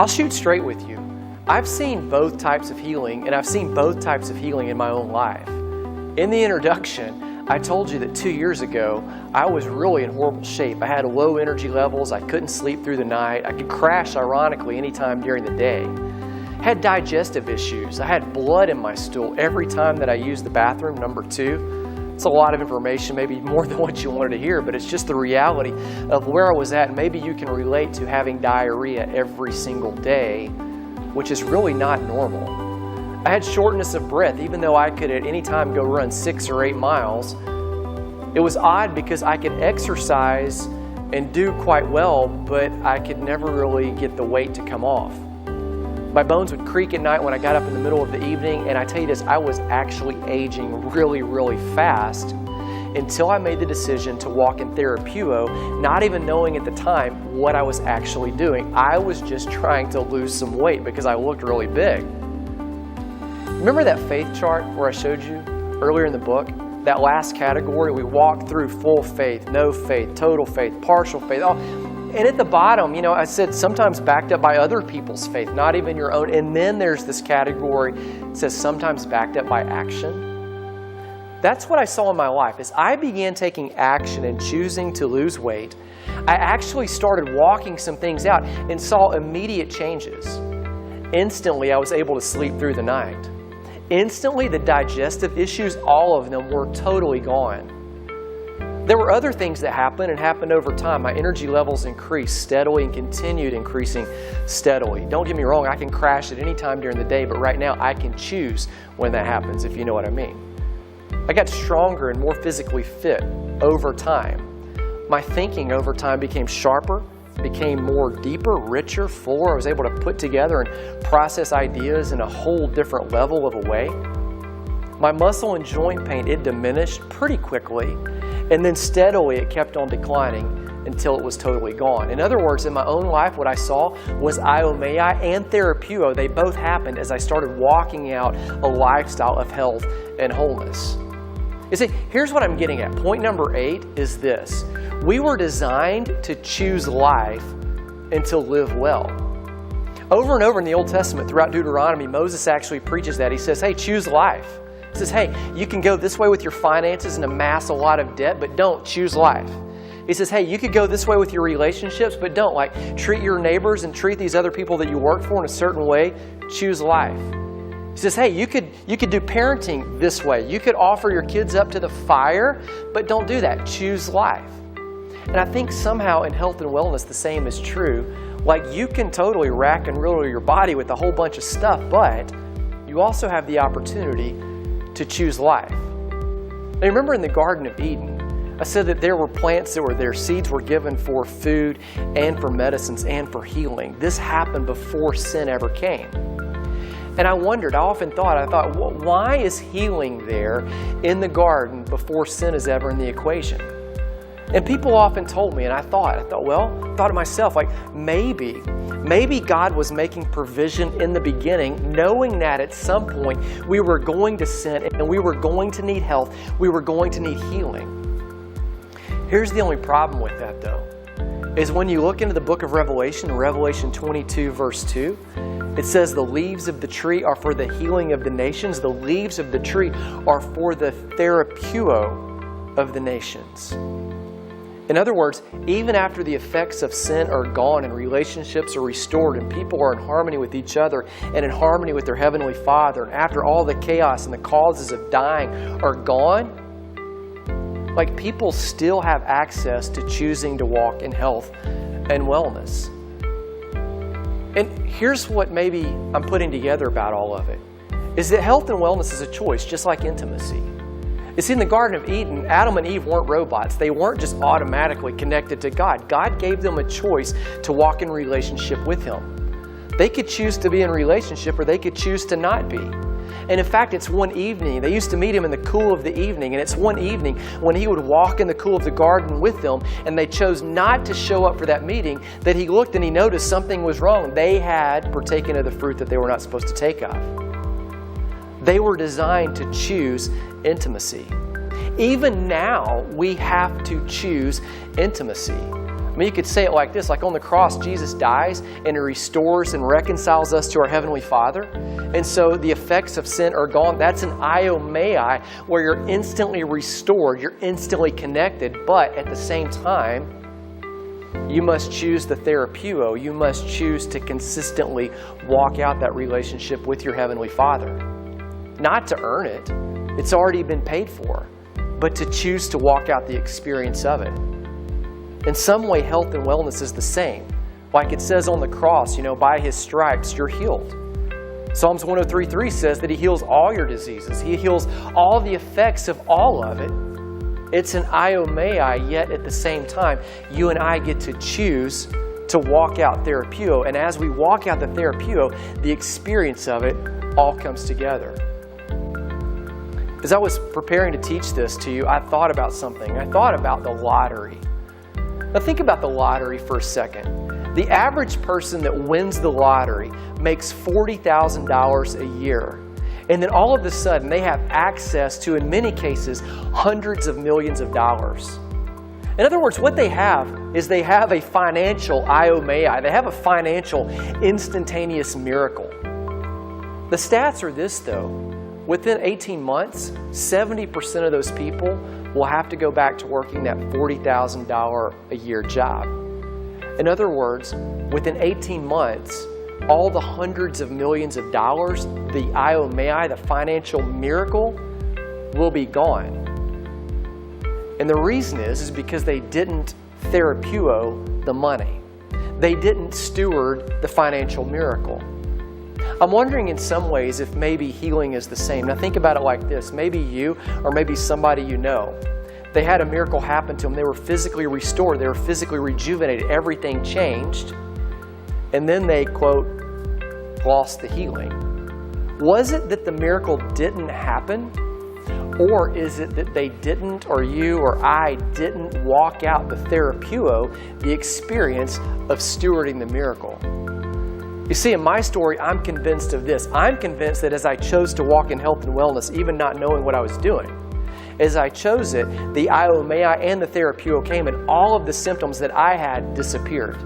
I'll shoot straight with you. I've seen both types of healing, and I've seen both types of healing in my own life. In the introduction, I told you that 2 years ago, I was really in horrible shape. I had low energy levels. I couldn't sleep through the night. I could crash, ironically, anytime during the day. I had digestive issues. I had blood in my stool every time that I used the bathroom, number 2. It's a lot of information, maybe more than what you wanted to hear, but it's just the reality of where I was at. And maybe you can relate to having diarrhea every single day, which is really not normal. I had shortness of breath, even though I could at any time go run 6 or 8 miles. It was odd because I could exercise and do quite well, but I could never really get the weight to come off. My bones would creak at night when I got up in the middle of the evening, and I tell you this, I was actually aging really, really fast until I made the decision to walk in Therapuo, not even knowing at the time what I was actually doing. I was just trying to lose some weight because I looked really big. Remember that faith chart where I showed you earlier in the book? That last category, we walked through full faith, no faith, total faith, partial faith. And at the bottom, I said sometimes backed up by other people's faith, not even your own. And then there's this category that says sometimes backed up by action. That's what I saw in my life. As I began taking action and choosing to lose weight, I actually started walking some things out and saw immediate changes. Instantly, I was able to sleep through the night. Instantly, the digestive issues, all of them were totally gone. There were other things that happened and happened over time. My energy levels increased steadily and continued increasing steadily. Don't get me wrong, I can crash at any time during the day, but right now I can choose when that happens, if you know what I mean. I got stronger and more physically fit over time. My thinking over time became sharper, became more deeper, richer, fuller. I was able to put together and process ideas in a whole different level of a way. My muscle and joint pain, it diminished pretty quickly. And then steadily it kept on declining until it was totally gone. In other words, in my own life, what I saw was Iomai and Therapuo. They both happened as I started walking out a lifestyle of health and wholeness. You see, here's what I'm getting at. Point number 8 is this. We were designed to choose life and to live well. Over and over in the Old Testament, throughout Deuteronomy, Moses actually preaches that. He says, hey, choose life. He says, hey, you can go this way with your finances and amass a lot of debt, but don't choose life. He says, hey, you could go this way with your relationships, but don't. Treat your neighbors and treat these other people that you work for in a certain way. Choose life. He says, hey, you could do parenting this way. You could offer your kids up to the fire, but don't do that. Choose life. And I think somehow in health and wellness, the same is true. You can totally rack and rule your body with a whole bunch of stuff, but you also have the opportunity to choose life. Now, remember in the Garden of Eden, I said that there were plants that were there. Seeds were given for food and for medicines and for healing. This happened before sin ever came. And I often thought, well, why is healing there in the garden before sin is ever in the equation? And people often told me, and I thought to myself, maybe God was making provision in the beginning, knowing that at some point we were going to sin and we were going to need health, we were going to need healing. Here's the only problem with that, though, is when you look into the book of Revelation 22, verse 2, it says the leaves of the tree are for the healing of the nations. The leaves of the tree are for the Therapuo of the nations. In other words, even after the effects of sin are gone and relationships are restored and people are in harmony with each other and in harmony with their Heavenly Father, and after all the chaos and the causes of dying are gone, people still have access to choosing to walk in health and wellness. And here's what maybe I'm putting together about all of it, is that health and wellness is a choice, just like intimacy. You see, in the Garden of Eden, Adam and Eve weren't robots. They weren't just automatically connected to God. God gave them a choice to walk in relationship with Him. They could choose to be in a relationship or they could choose to not be. And in fact, it's one evening. They used to meet Him in the cool of the evening. And it's one evening when He would walk in the cool of the garden with them and they chose not to show up for that meeting, that He looked and He noticed something was wrong. They had partaken of the fruit that they were not supposed to take of. They were designed to choose intimacy. Even now, we have to choose intimacy. I mean, you could say it like this, like on the cross, Jesus dies and He restores and reconciles us to our Heavenly Father. And so the effects of sin are gone. That's an iomai, where you're instantly restored, you're instantly connected, but at the same time, you must choose the therapeuo. You must choose to consistently walk out that relationship with your Heavenly Father. Not to earn it. It's already been paid for. But to choose to walk out the experience of it. In some way, health and wellness is the same. Like it says on the cross, by His stripes, you're healed. Psalms 103:3 says that He heals all your diseases. He heals all the effects of all of it. It's an iomai, yet at the same time, you and I get to choose to walk out therapeuo. And as we walk out the therapeuo, the experience of it all comes together. As I was preparing to teach this to you, I thought about something. I thought about the lottery. Now think about the lottery for a second. The average person that wins the lottery makes $40,000 a year. And then all of a sudden they have access to, in many cases, hundreds of millions of dollars. In other words, what they have is they have a financial iomai. They have a financial instantaneous miracle. The stats are this though. Within 18 months, 70% of those people will have to go back to working that $40,000 a year job. In other words, within 18 months, all the hundreds of millions of dollars, the iomai, the financial miracle, will be gone. And the reason is because they didn't therapeuo the money. They didn't steward the financial miracle. I'm wondering in some ways if maybe healing is the same. Now think about it like this. Maybe you or maybe somebody you know, they had a miracle happen to them. They were physically restored. They were physically rejuvenated. Everything changed. And then they, quote, lost the healing. Was it that the miracle didn't happen? Or is it that they didn't, or you or I didn't walk out the therapeuo, the experience of stewarding the miracle? You see, in my story, I'm convinced of this. I'm convinced that as I chose to walk in health and wellness, even not knowing what I was doing, as I chose it, the iomai and the therapeuo came and all of the symptoms that I had disappeared.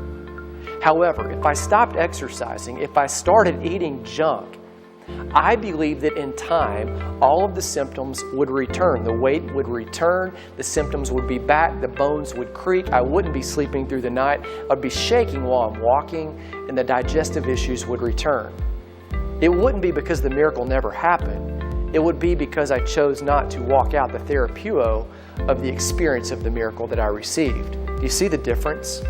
However, if I stopped exercising, if I started eating junk, I believe that in time, all of the symptoms would return. The weight would return, the symptoms would be back, the bones would creak, I wouldn't be sleeping through the night, I'd be shaking while I'm walking, and the digestive issues would return. It wouldn't be because the miracle never happened. It would be because I chose not to walk out the therapeuo of the experience of the miracle that I received. Do you see the difference?